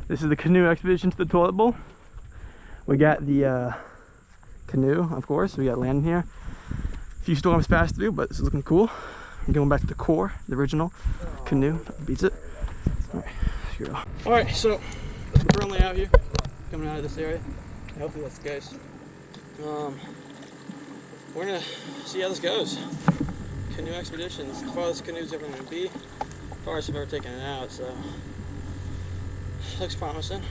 This is the canoe expedition to the toilet bowl. We got the canoe, of course. We got land in here. A few storms passed through, but this is looking cool. I'm going back to the core, the original canoe. Beats it. All right, let's go. All right, so we're currently out here, coming out of this area. Hopefully that's the case. We're gonna see how this goes. Canoe expedition. This is the farthest canoe's ever going to be. Farthest I've ever taken it out, so looks promising.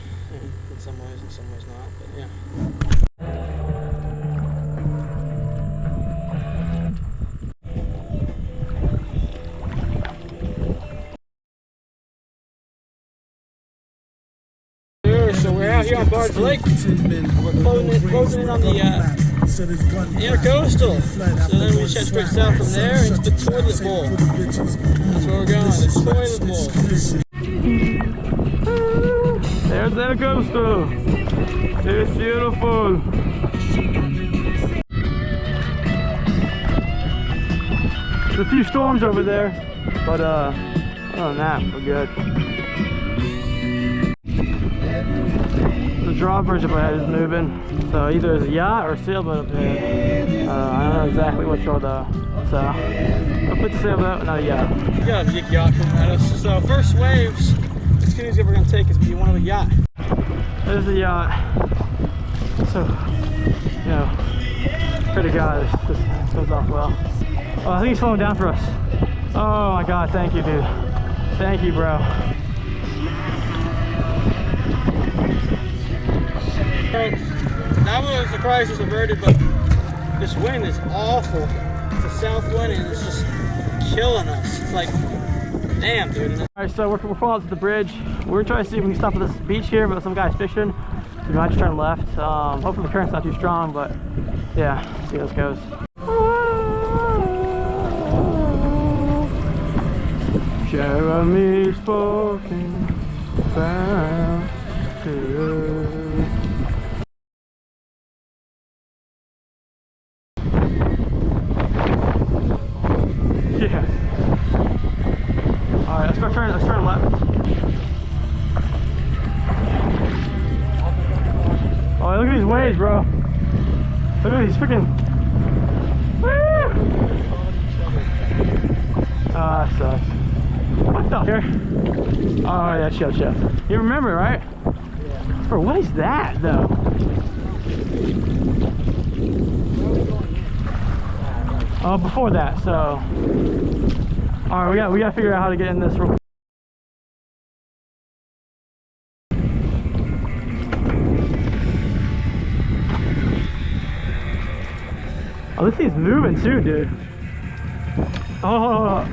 In some ways not, but yeah. So we're out here on Barge Lake. We're closing in on the intercoastal. So then we head straight south from there into the toilet bowl. That's where we're going, the toilet bowl. There's the intercoastal. It's beautiful. There's a few storms over there, but other than that, we're good. The drawbridge up ahead is moving, so either it's a yacht or a sailboat up ahead. I don't know exactly which one though. So I'll put the sailboat, not a yacht. We got a big yacht coming at us. So first waves this canoe's ever gonna take is be one of a yacht. There's the yacht. So, you know, pray to God this goes off well. Oh, I think he's slowing down for us. Oh my God, thank you, dude. Thank you, bro. That was the crisis averted, but this wind is awful. It's a south wind and it's just killing us. It's like, damn, dude. Alright, so we're falling to the bridge. We're trying to see if we can stop at this beach here, but some guy's fishing. So we might just turn left. Hopefully the current's not too strong, but yeah, see how this goes. Jeremy spoken about to. Yeah. All right, let's turn left. Oh, look at these waves, bro. Look at these freaking. Ah, that sucks. What the? Here? Oh yeah, chill. You remember, right? Yeah. Bro, what is that though? Oh, before that, so. All right, we gotta figure out how to get in this real quick. Oh, this thing's moving too, dude. Oh.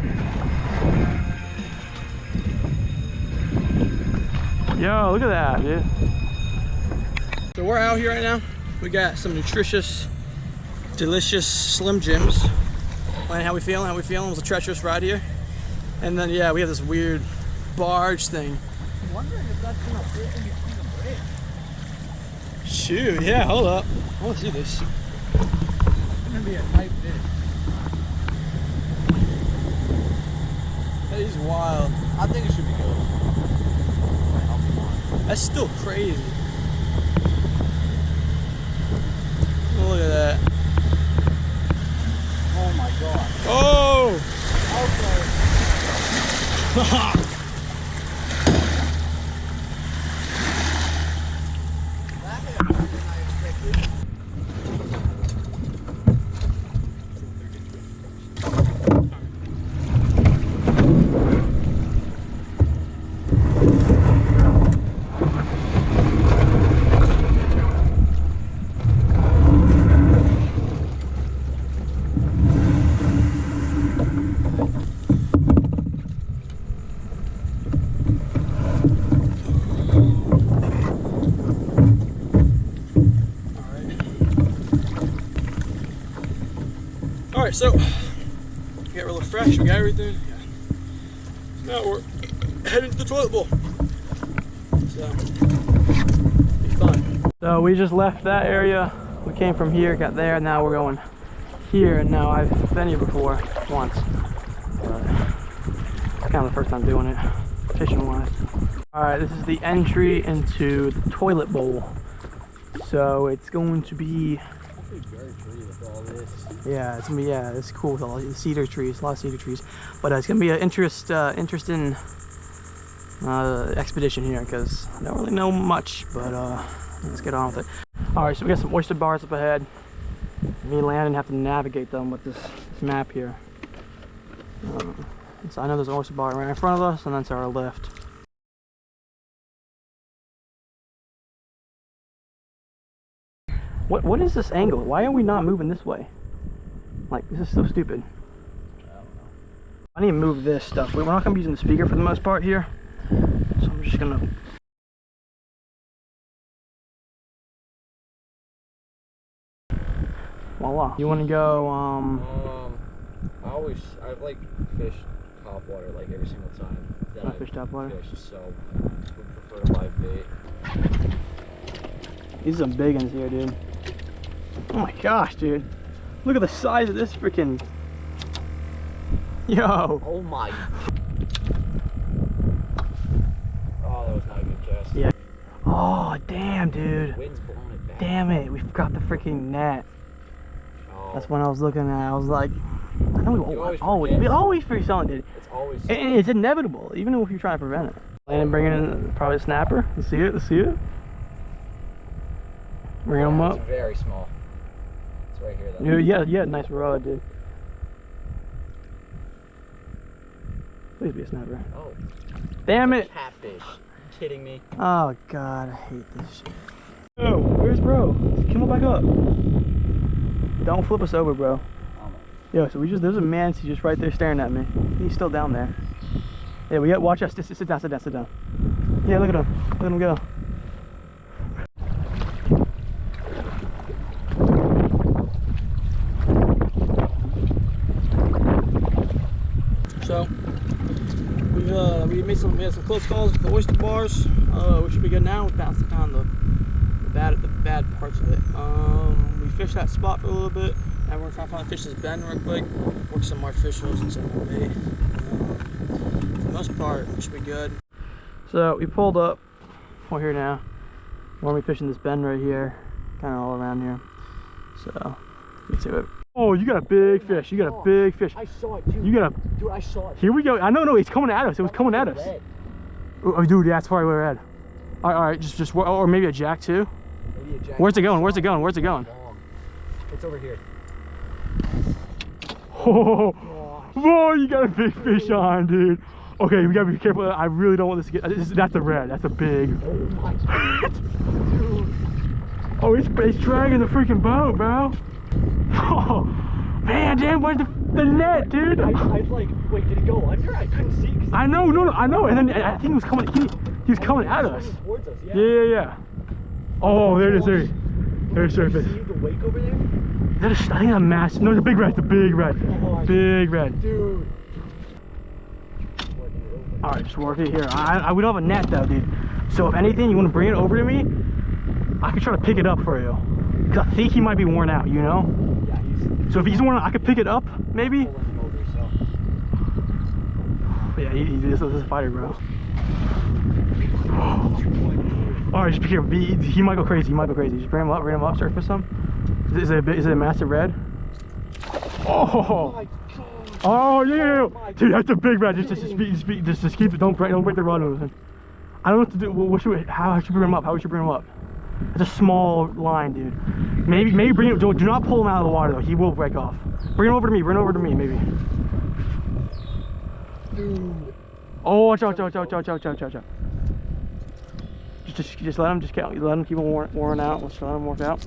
Yo, look at that, dude. So we're out here right now. We got some nutritious, delicious Slim Jims. How we feeling? It was a treacherous ride here. And then, yeah, we have this weird barge thing. I'm wondering if that's gonna fit in between the bridge. Shoot, yeah, hold up. I want to see this. It's gonna be a tight fit. That is wild. I think it should be good. That's still crazy. Look at that. Oh my God. Oh! Okay. Alright, so we got real fresh, we got everything. Yeah. Now we're heading to the toilet bowl. So be fun. So we just left that area. We came from here, got there, now we're going here, and now I've been here before once. But it's kind of the first time doing it, fishing wise. All right, this is the entry into the toilet bowl. So it's going to be. Yeah, it's gonna be, yeah, it's cool with all the cedar trees, a lot of cedar trees. But it's gonna be an interesting expedition here because I don't really know much, but let's get on with it. All right, so we got some oyster bars up ahead. Me and Landon have to navigate them with this map here. So I know there's an oyster bar right in front of us, and then to our left. What is this angle? Why are we not moving this way? Like, this is so stupid. I don't know. I need to move this stuff. We're not going to be using the speaker for the most part here. So I'm just going to... Voila. You want to go, I've like fished top water like every single time that I've fished top water? Fished, so would prefer live bait. These are some big ones here, dude. Oh my gosh, dude. Look at the size of this freaking... Yo! Oh my... Oh, that was not a good cast. Yeah. Oh, damn, dude. The wind's blowing it back. Damn it, we forgot the freaking net. Oh. That's when I was looking at it. I was like, I know we always forget something, dude. It's always... And it's inevitable, even if you're trying to prevent it. And bringing in probably a snapper. Let's see it, let's see it. Bring them up. It's very small. It's right here though. Yeah, nice rod, dude. Please be a snapper. Oh. Damn it! Catfish. Kidding me? Oh god, I hate this shit. Oh, where's bro? Come on back up. Don't flip us over, bro. Yo, so there's a manatee just right there staring at me. He's still down there. Yeah, we got, watch us. Sit down, sit down, sit down. Yeah, look at him. Look at him go. So we had some close calls with the oyster bars. We should be good now. We bounced down the bad parts of it. We fished that spot for a little bit. Now we're trying to find fish this bend real quick. Work some artificials and some more bait. For the most part, we should be good. So we pulled up. We're here now. We're gonna be fishing this bend right here, kind of all around here. So get to it. Oh, you got a big fish. You got a big fish. I saw it, dude. You got a... Dude, I saw it. Here we go. I know, no, it's coming at us. It was coming at us. Oh, dude, that's probably where we're at. All right, just, or maybe a jack too. Maybe a jack. Where's it going? Where's it going? Where's it going? It's over here. Oh, whoa, you got a big fish on, dude. Okay, we gotta be careful. I really don't want this to get... That's a red. That's a big... Oh my god. Dude. Oh, it's dragging the freaking boat, bro. Oh, man, damn, where's the net, dude? I was like, wait, did it go under? I couldn't see. I know, no, I know. And then I think he was coming, he was coming at us. Towards us, Yeah. Oh, there it is, there. There's surface. See the wake over there? Is that I think that's a massive, no, it's a big red, it's a big red. Oh, big red. Dude. All right, just work it here. We don't have a net though, dude. So if anything, you want to bring it over to me, I can try to pick it up for you. Cause I think he might be worn out, you know? Yeah, so if he's worn out, I could pick it up, maybe? Yeah, this is a fighter, bro. Alright, just be careful. He might go crazy, Just bring him up, surface him. Is it a massive red? Oh! Oh, yeah. Dude, that's a big red. Just keep it. Don't break the rod over. I don't know what to do. How should we bring him up? How should we bring him up? It's a small line, dude. Maybe bring it. Do not pull him out of the water though. He will break off. Bring him over to me. Maybe. Dude. Oh, watch out. Just let him. Let him keep him worn out. Let's let him work out.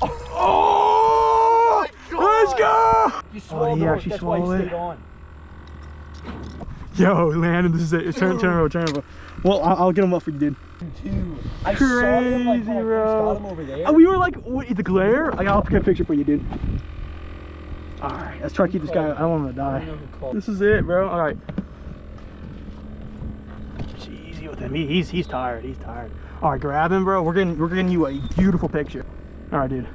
Oh! Let's go! Oh, he actually swallowed it. Yo, Landon, this is it. Turn over. Well, I'll get him up for you, dude. Dude, I crazy, saw him, like, when I bro. got him over there. We were like, what, the glare? I'll get a picture for you, dude. Alright, let's try to keep this guy. I don't want him to die. This is it, bro. Alright. Easy with him. He's tired. Alright, grab him, bro. We're getting you a beautiful picture. Alright, dude.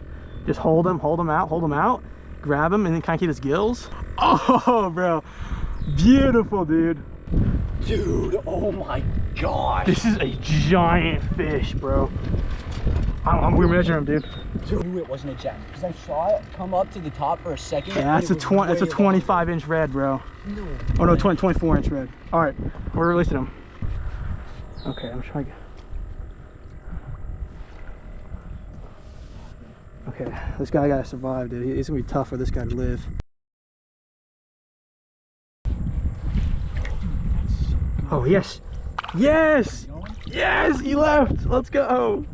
Just hold him out. grab him and then kind of keep his gills. Oh, bro. Beautiful, dude. Dude, oh my gosh. This is a giant fish, bro. We're measuring him, dude. Dude, I knew it wasn't a jack because I saw it come up to the top for a second. Yeah, that's a 25-inch red, bro. No. Oh no, 24-inch red. All right, we're releasing him. Okay, I'm trying to get... Okay, this guy gotta survive, dude. It's gonna be tough for this guy to live. Oh, yes. Yes! Yes, he left. Let's go.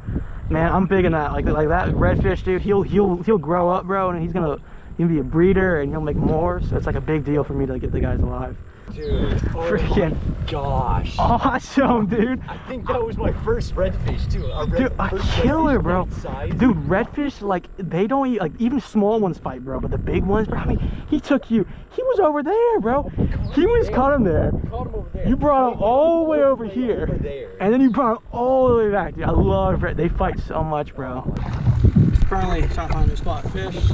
Man, I'm big in that. Like that redfish, dude. He'll grow up, bro, and he's gonna be a breeder, and he'll make more. So it's like a big deal for me to get the guys alive. Dude, freaking my gosh. Awesome, dude. I think that was my first redfish too. Dude, a killer, bro. Dude, redfish, like, they don't eat, like, even small ones fight, bro, but the big ones, bro, I mean, he was over there, bro. He was caught him there. You brought him all the way over here, and then you brought him all the way back, dude. I love red. They fight so much, bro. Currently trying to find a new spot fish.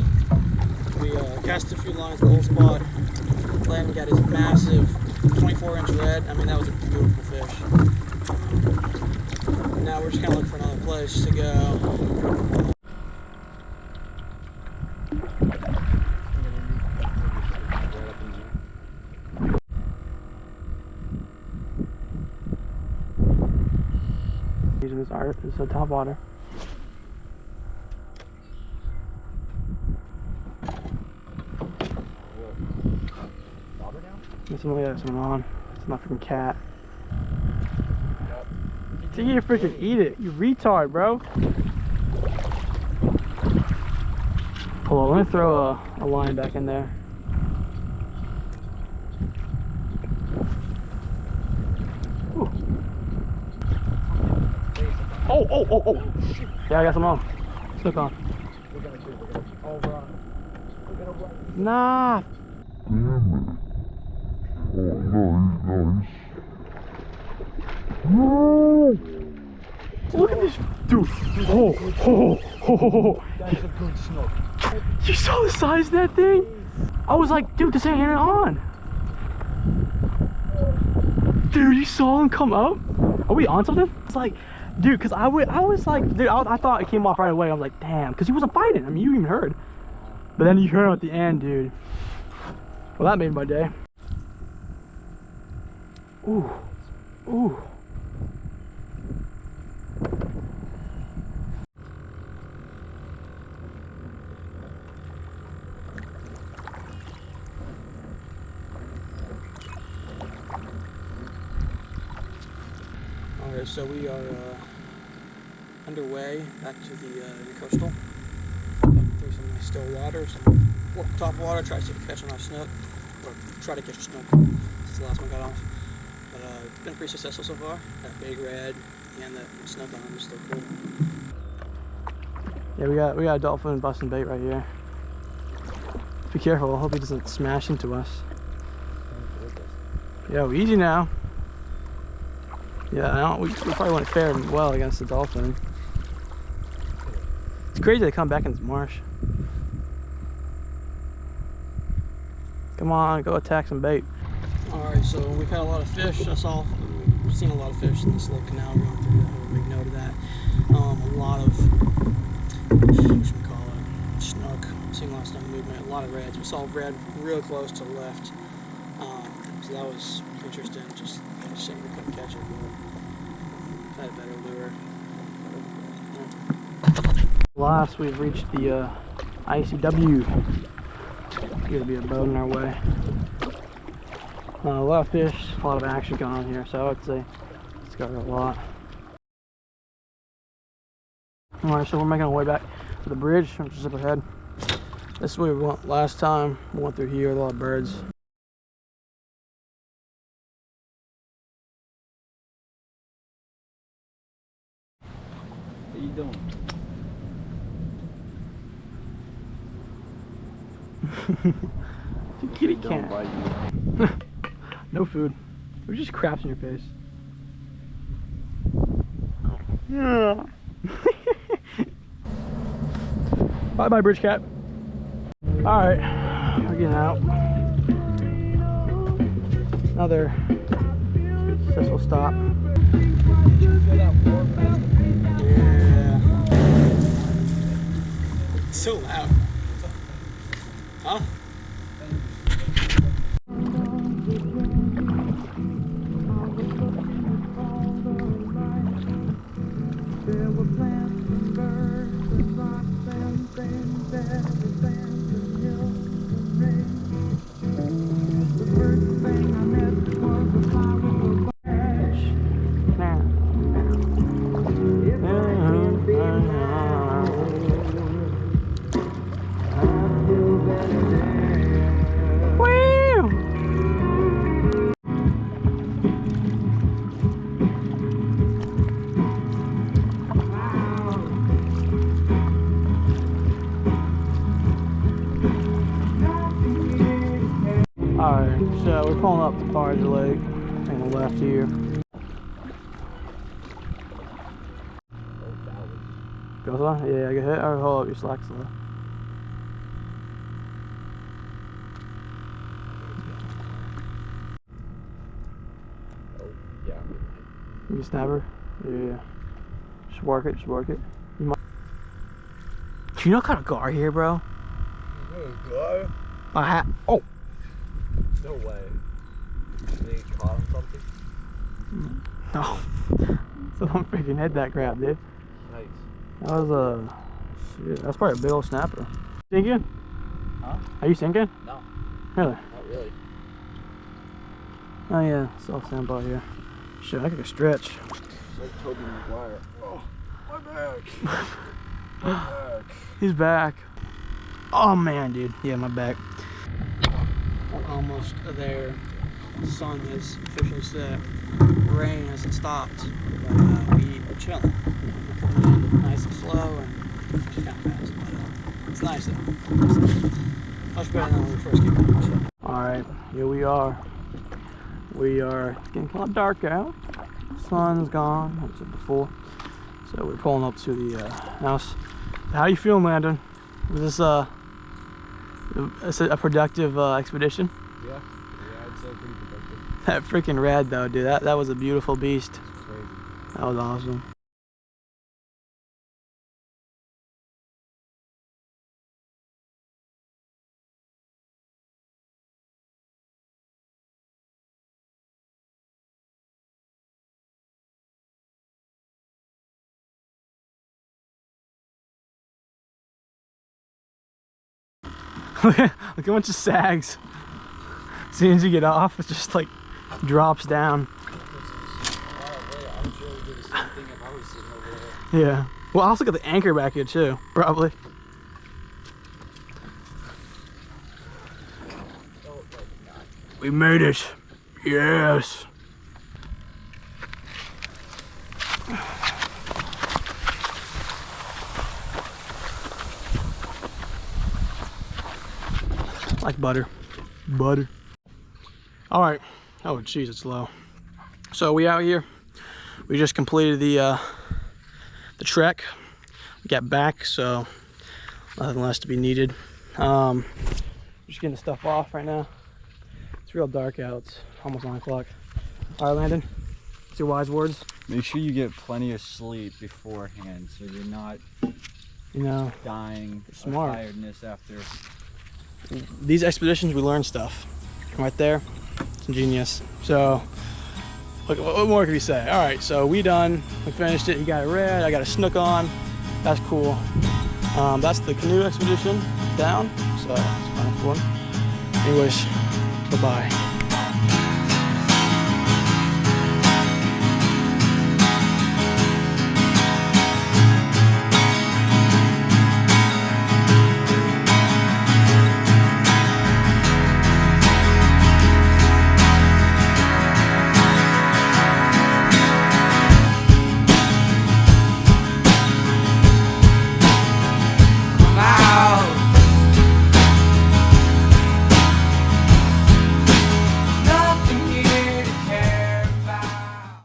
We cast a few lines, the whole spot. Landon got his massive 24-inch red. I mean, that was a beautiful fish. And now we're just kind of looking for another place to go. Using this art, this is a top water. Someone on. It's not freaking cat. Yep. You freaking eat it, you retard, bro. Hold on, let me throw a line back in there. Ooh. Oh. Yeah, I got some on. Snook on. Nah. Look at this, dude. Oh. That's a good snook. You saw the size of that thing? I was like, dude, this ain't on. Dude, you saw him come up? Are we on something? It's like, dude, because I was like, dude, I thought it came off right away. I was like, damn, because he wasn't fighting. I mean, you even heard. But then you heard him at the end, dude. Well, that made my day. Ooh. Alright, so we are underway back to the coastal. Through some nice still water, some top water, try to catch a nice snook, or try to catch a snook since the last one got off. But it's been pretty successful so far. That big red and that snook on him is still cool. Yeah, we got a dolphin busting bait right here. Be careful, I hope he doesn't smash into us. Yo, easy now. Yeah, we probably wouldn't fare well against the dolphin. It's crazy they come back in this marsh. Come on, go attack some bait. Alright, so we've had a lot of fish. We've seen a lot of fish in this little canal. We're going through that. We'll make note of that. A lot of, what should we call it? Snook. Seeing a lot of snook movement. A lot of reds. We saw red real close to the left. So that was interesting. Just shame we couldn't catch it. But had a better lure. Last, we've reached the ICW. Gonna be a boat in our way. A lot of fish, a lot of action going on here, so I would say it's got a lot. Alright, so we're making our way back to the bridge, which is up ahead. This is where we went last time. We went through here with a lot of birds. What are you doing? The kitty can't. No food. It just craps in your face. Yeah. Bye bye, bridge cat. All right, we're getting out. Another successful stop. Yeah. It's so loud. Huh? Alright, so we're pulling up to Barge Lake on the left here. Goes on? Yeah, I get hit. Alright, hold up your slack slow. Oh, yeah. You can snap her? Yeah. Just work it, just work it. You might... Do you know what kind of gar here, bro? Gar? Oh! No way. They caught him something? No. Someone freaking hit that crap, dude. Nice. That was shit, that's probably a big old snapper. Sinking? Huh? Are you sinking? No. Really? Not really. Oh yeah, soft sandbar here. Shit, I could stretch. It's like Toby McGuire. Oh, my back. My back. He's back. Oh man, dude. Yeah, my back. We're almost there. The sun has officially set. Rain hasn't stopped, but we're chilling. Nice and slow and just kind of fast. But it's nice though. Much better than when we first came out. So. Alright, here we are. It's getting kind of dark out. Sun's gone, like I said before. So we're pulling up to the house. How you feeling, Landon? Was this a productive expedition? Yeah, I'd say pretty productive. That freaking red though, dude. That was a beautiful beast. It's crazy. That was awesome. Look at a bunch of sags. As soon as you get off, it just like drops down. I'm sure we did the same thing if I was sitting over there. Yeah. Well, I also got the anchor back here too, probably. Oh, not. We made it. Yes. Like butter. Butter. All right. Oh, geez, it's low. So we out here. We just completed the trek. We got back, so nothing less to be needed. Just getting the stuff off right now. It's real dark out. It's almost 9 o'clock. All right, Landon. What's your wise words? Make sure you get plenty of sleep beforehand, so you're not, dying of tiredness after. These expeditions, we learn stuff. Right there, it's ingenious. So, look, what more can we say? All right, so we done. We finished it. You got it red. I got a snook on. That's cool. That's the canoe expedition down. So it's kind of fun. Anyways, bye-bye.